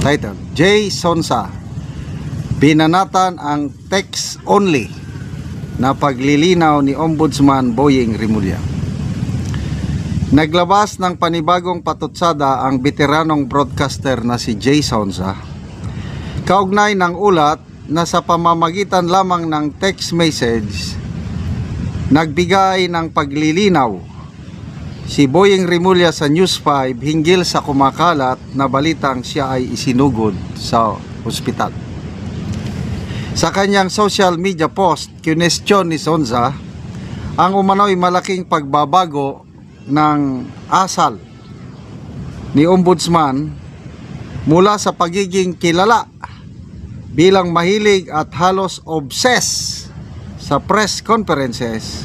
Title, J. Sonsa, binanatan ang text only na paglilinaw ni Ombudsman Boying Rimulya. Naglabas ng panibagong patutsada ang veteranong broadcaster na si J. Sonsa kaugnay ng ulat na sa pamamagitan lamang ng text message nagbigay ng paglilinaw si Boying Rimulya sa News 5 hinggil sa kumakalat na balitang siya ay isinugod sa ospital. Sa kanyang social media post, kinestyon ni Sonsa ang umano'y malaking pagbabago ng asal ni Ombudsman mula sa pagiging kilala bilang mahilig at halos obsessed sa press conferences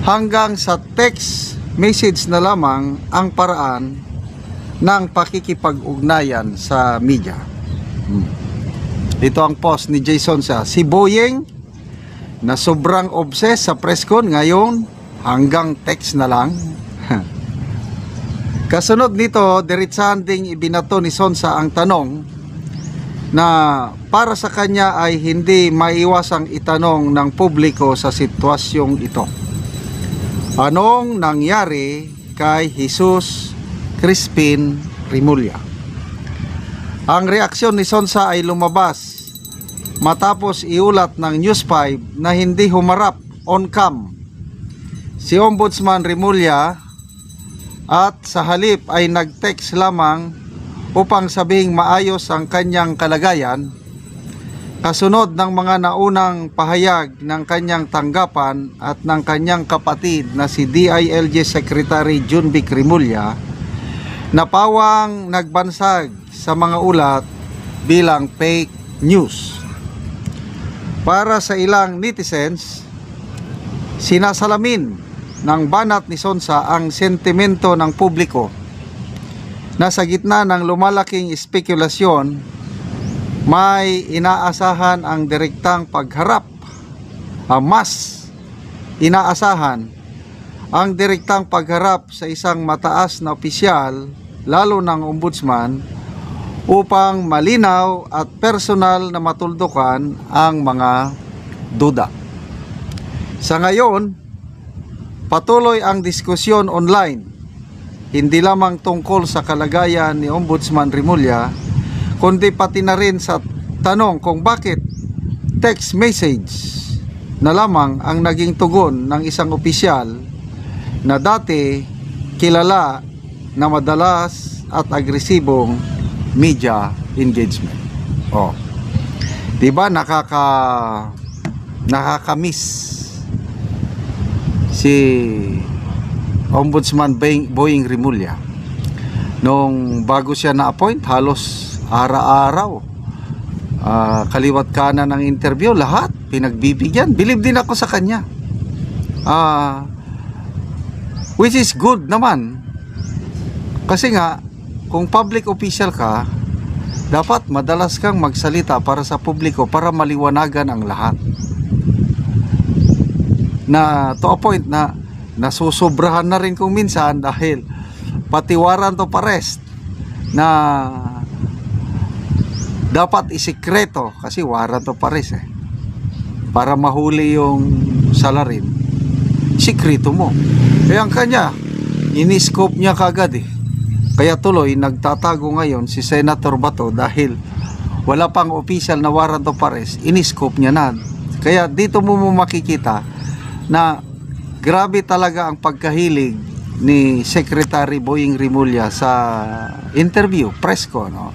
hanggang sa text message na lamang ang paraan ng pakikipag-ugnayan sa media. Ito ang post ni J. Sonsa. Si Boying na sobrang obsessed sa press con ngayon hanggang text na lang. Kasunod nito, diretsahan ding ibinato ni Sonsa ang tanong na para sa kanya ay hindi maiwasang itanong ng publiko sa sitwasyong ito. Anong nangyari kay Jesus Crispin Rimulya? Ang reaksyon ni Sonsa ay lumabas matapos iulat ng News 5 na hindi humarap on cam si Ombudsman Rimulya at sa halip ay nag-text lamang upang sabihing maayos ang kanyang kalagayan kasunod ng mga naunang pahayag ng kanyang tanggapan at ng kanyang kapatid na si DILG Secretary Junvic Rimulya na pawang nagbansag sa mga ulat bilang fake news. Para sa ilang netizens, sinasalamin ng banat ni Sonsa ang sentimento ng publiko na sa gitna ng lumalaking espekulasyon may inaasahan ang direktang pagharap, mas inaasahan ang direktang pagharap sa isang mataas na opisyal, lalo ng ombudsman, upang malinaw at personal na matuldukan ang mga duda. Sa ngayon, patuloy ang diskusyon online, hindi lamang tungkol sa kalagayan ni Ombudsman Rimulya, kundi pati na rin sa tanong kung bakit text message na lamang ang naging tugon ng isang opisyal na dati kilala na madalas at agresibong media engagement. Diba nakakamiss si Ombudsman Boying Rimulya nung bago siya na-appoint, halos araw-araw kaliwat kanan ng interview, lahat pinagbibigyan. Believe din ako sa kanya, which is good naman kasi nga kung public official ka, dapat madalas kang magsalita para sa publiko para maliwanagan ang lahat, na to a point na nasusobrahan na rin kung minsan dahil pati warrant of arrest na dapat isikreto kasi warrant of arrest para mahuli yung salarin, sikreto mo. Kaya ang kanya ini-scope niya kagad kaya tuloy nagtatago ngayon si Senator Bato dahil wala pang official na warrant of arrest, ini-scope niya na. Kaya dito mo makikita na grabe talaga ang pagkahilig ni Secretary Boying Rimulya sa interview, press ko, no?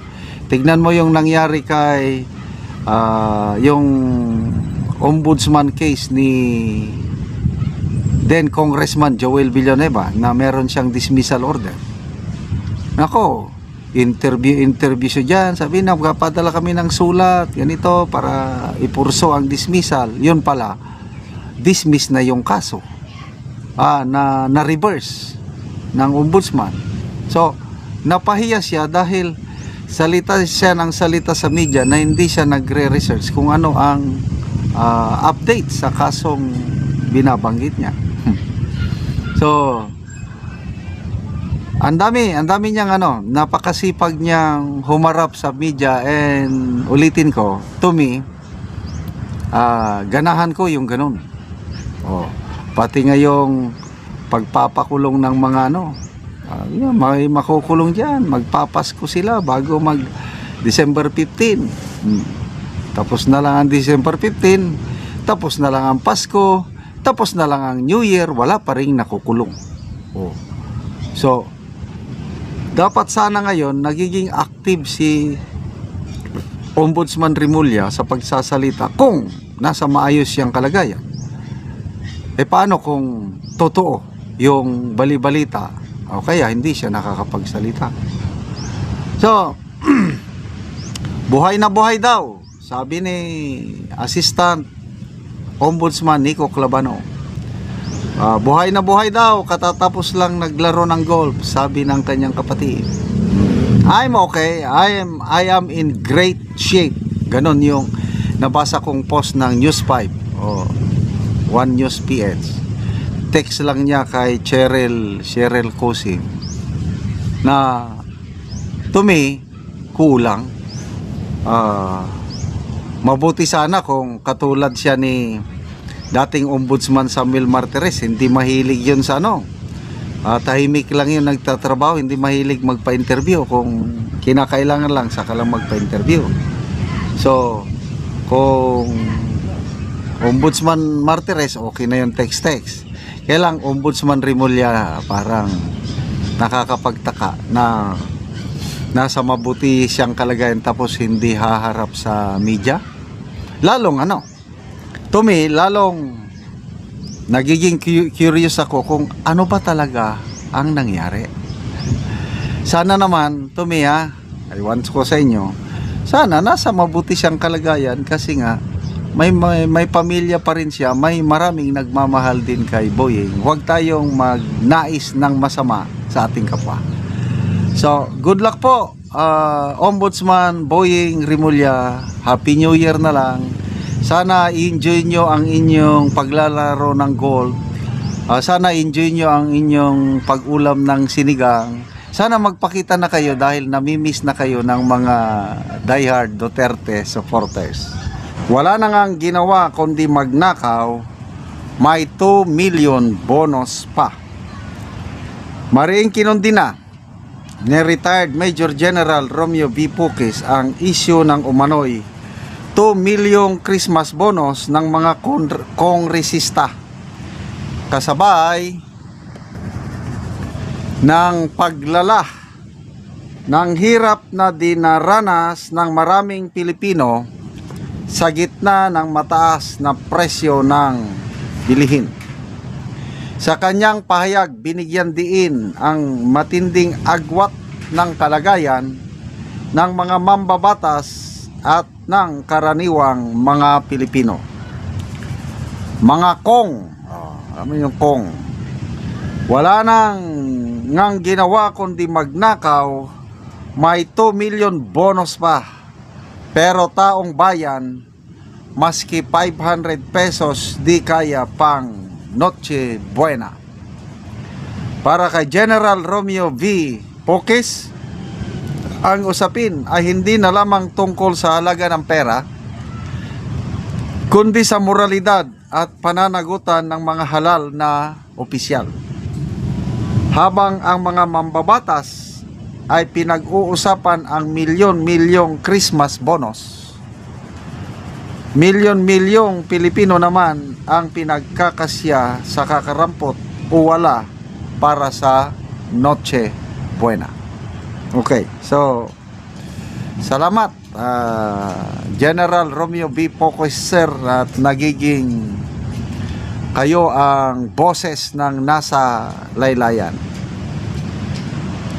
Tignan mo yung nangyari kay yung ombudsman case ni then Congressman Joel Villanueva na meron siyang dismissal order. Nako, interview siya dyan, sabi na magpapadala kami ng sulat ganito para ipurso ang dismissal. Yun pala, dismiss na yung kaso, na reverse ng ombudsman. So napahiya siya dahil salita siya ng salita sa media na hindi siya nagre-research kung ano ang update sa kasong binabanggit niya. So ang dami niyang napakasipag niyang humarap sa media, and ulitin ko, to me, ganahan ko yung ganun. Pati ngayong pagpapakulong ng mga may makukulong diyan, magpapasko sila bago mag December 15. Tapos na lang ang December 15, tapos na lang ang Pasko, tapos na lang ang New Year, wala pa ring nakukulong. So, dapat sana ngayon nagiging active si Ombudsman Remulla sa pagsasalita kung nasa maayos siyang kalagayan. Paano kung totoo yung bali-balita o kaya hindi siya nakakapagsalita? So, buhay na buhay daw, sabi ni Assistant Ombudsman Nico Clavano. Buhay na buhay daw, katatapos lang naglaro ng golf, sabi ng kanyang kapatid. I'm okay, I am in great shape. Ganon yung nabasa kong post ng News 5 o One News PH. Text lang niya kay Cheryl Cosim na to me, kulang. Mabuti sana kung katulad siya ni dating Ombudsman Samuel Martires, hindi mahilig yun sa tahimik lang yun nagtatrabaho, hindi mahilig magpa-interview. Kung kinakailangan lang, saka lang magpa-interview. So, kung Ombudsman Martires, okay na yung text. Kaya lang, Ombudsman Remulla, parang nakakapagtaka na nasa mabuti siyang kalagayan tapos hindi haharap sa media. Lalong to me, lalong nagiging curious ako kung ano ba talaga ang nangyari. Sana naman, to me I want ko sa inyo, sana nasa mabuti siyang kalagayan, kasi nga may pamilya pa rin siya, may maraming nagmamahal din kay Boying. Huwag tayong magnais ng masama sa ating kapwa. So, good luck po, Ombudsman Boying Remulla. Happy New Year na lang. Sana i-enjoy nyo ang inyong paglalaro ng golf. Sana enjoy nyo ang inyong pag-ulam ng sinigang. Sana magpakita na kayo dahil namimiss na kayo ng mga diehard Duterte supporters. Wala na ngang ginawa kundi magnakaw, may 2 million bonus pa. Mariing kinundina ni retired Major General Romeo V. Puquis ang issue ng umano'y 2 million Christmas bonus ng mga kongresista, kasabay ng paglala ng hirap na dinaranas ng maraming Pilipino sa gitna ng mataas na presyo ng bilihin. Sa kanyang pahayag, binigyan diin ang matinding agwat ng kalagayan ng mga mambabatas at ng karaniwang mga Pilipino. Mga kong, ano yung kong? Wala nang ginawa kundi magnakaw, may 2 million bonus pa. Pero taong bayan, maski 500 pesos di kaya pang Noche Buena. Para kay General Romeo V. Puquis, ang usapin ay hindi na lamang tungkol sa halaga ng pera, kundi sa moralidad at pananagutan ng mga halal na opisyal. Habang ang mga mambabatas ay pinag-uusapan ang milyon-milyong Christmas bonus, milyon-milyong Pilipino naman ang pinagkakasya sa kakarampot o wala para sa Noche Buena. Okay, so salamat General Romeo V. Puquis, sir, at nagiging kayo ang boses ng nasa laylayan.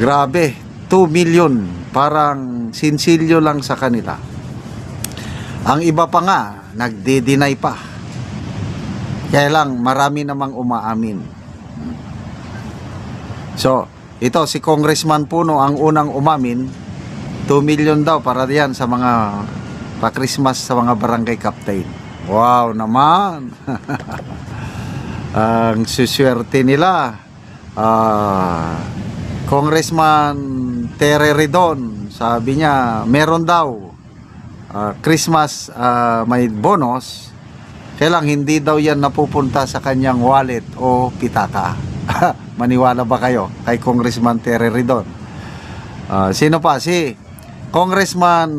Grabe, 2 million, parang sinsilyo lang sa kanila. Ang iba pa nga, nagde-deny pa. Kaya lang, marami namang umaamin. So, ito, si Congressman Puno ang unang umamin. 2 million daw para diyan sa mga pa-Christmas sa mga barangay captain. Wow naman! Ang suswerte nila. Congressman Tere Redon, sabi niya meron daw Christmas may bonus, kailang hindi daw yan napupunta sa kanyang wallet o pitaka. Maniwala ba kayo kay Congressman Tere Redon? Sino pa? Si Congressman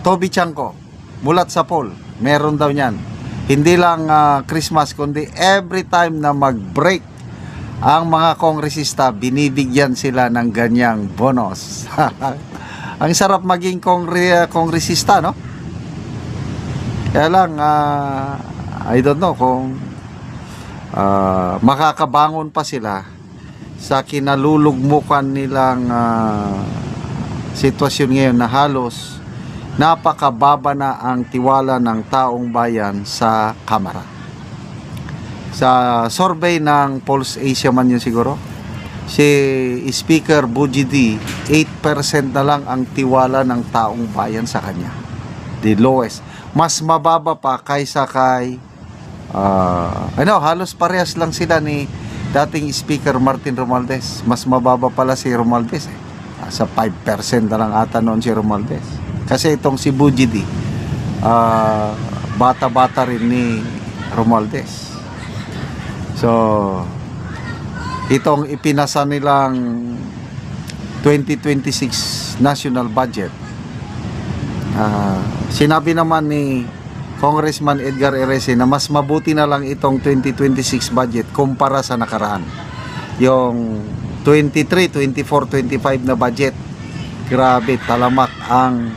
Toby Chanco, Mulat sa Paul, meron daw niyan. Hindi lang Christmas, kundi every time na mag-break ang mga kongresista, binibigyan sila ng ganyang bonus. Ang sarap maging kongresista, no? Kaya lang, I don't know kung makakabangon pa sila sa kinalulugmukan nilang sitwasyon ngayon na halos napakababa na ang tiwala ng taong bayan sa Kamara. Sa survey ng Pulse Asia man yun siguro, si Speaker Bujidi, 8% na lang ang tiwala ng taong bayan sa kanya. The lowest. Mas mababa pa kaysa kay halos parehas lang sila ni dating Speaker Martin Romualdez. Mas mababa pala si Romualdez eh. Sa 5% na lang ata noon si Romualdez. Kasi itong si Bujidi, bata-bata rin ni Romualdez. So, itong ipinasa nilang 2026 national budget, sinabi naman ni Congressman Edgar Erese na mas mabuti na lang itong 2026 budget kumpara sa nakaraan. Yung 23, 24, 25 na budget, grabe, talamak ang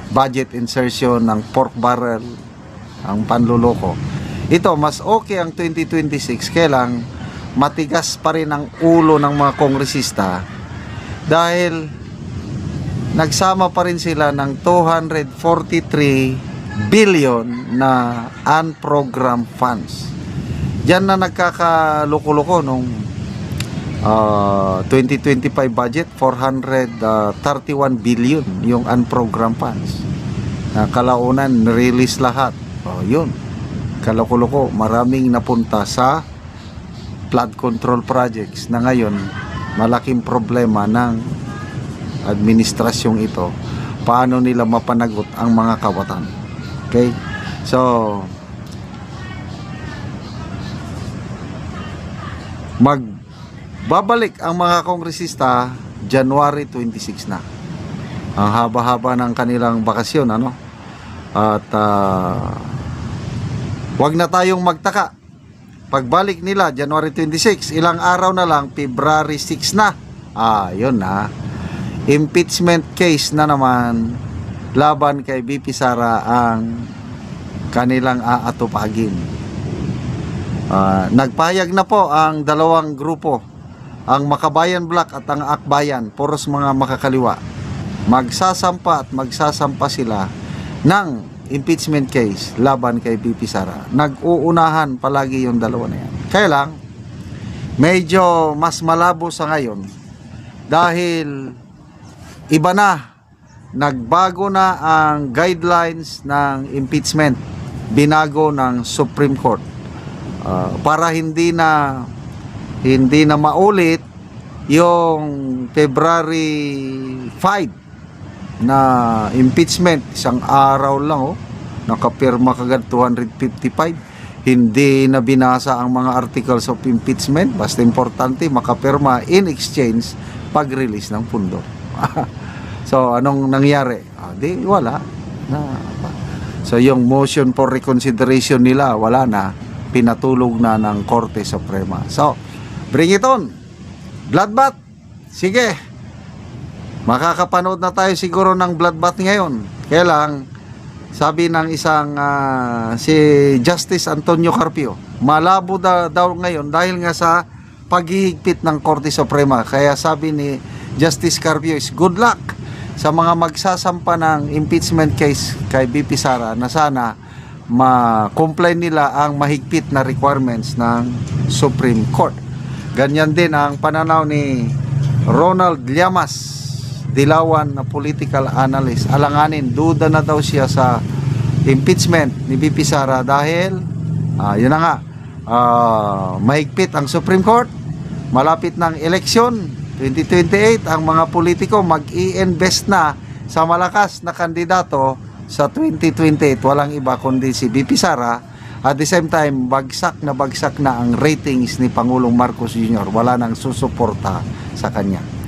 budget insertion ng pork barrel, ang panluloko. Ito, mas okay ang 2026, kailang matigas pa rin ang ulo ng mga kongresista dahil nagsama pa rin sila ng 243 billion na unprogrammed funds. Diyan na nagkakaluko-luko nung 2025 budget, 431 billion yung unprogrammed funds. Kalaunan, release lahat. Yun. Kaloko-loko, maraming napunta sa flood control projects na ngayon malaking problema ng administrasyong ito. Paano nila mapanagot ang mga kawatan? Okay? So, magbabalik ang mga kongresista January 26 na. Ang haba-haba ng kanilang bakasyon, ano? At wag na tayong magtaka. Pagbalik nila January 26, ilang araw na lang, February 6 na. Yun na. Impeachment case na naman laban kay VP Sara ang kanilang aatupagin. Nagpahayag na po ang dalawang grupo, ang Makabayan Black at ang Akbayan, puros mga makakaliwa. Magsasampa at magsasampa sila ng impeachment case laban kay VP Sara. Nag-uunahan palagi yung dalawa na yan. Kaya lang, medyo mas malabo sa ngayon dahil iba na, nagbago na ang guidelines ng impeachment, binago ng Supreme Court para hindi na maulit yung February 5 na impeachment. Isang araw lang, nakapirma kagad 255. Hindi na binasa ang mga articles of impeachment. Basta importante makapirma in exchange pag-release ng pundo. So anong nangyari? Di wala na. So yung motion for reconsideration nila wala na, pinatulog na ng Korte Suprema. So bring it on, bloodbath. Sige, makakapanood na tayo siguro ng bloodbath ngayon. Kaya lang, sabi ng isang si Justice Antonio Carpio, malabo daw ngayon dahil nga sa paghihigpit ng Korte Suprema. Kaya sabi ni Justice Carpio is good luck sa mga magsasampa ng impeachment case kay VP Sara na sana ma-comply nila ang mahigpit na requirements ng Supreme Court. Ganyan din ang pananaw ni Ronald Llamas Dilawan, na political analyst. Alanganin, duda na daw siya sa impeachment ni VP Sara dahil yun na nga, mahigpit ang Supreme Court, malapit ng eleksyon, 2028, ang mga politiko mag-i-invest na sa malakas na kandidato sa 2028. Walang iba kundi si VP Sara. At the same time, bagsak na ang ratings ni Pangulong Marcos Jr. Wala nang susuporta sa kanya.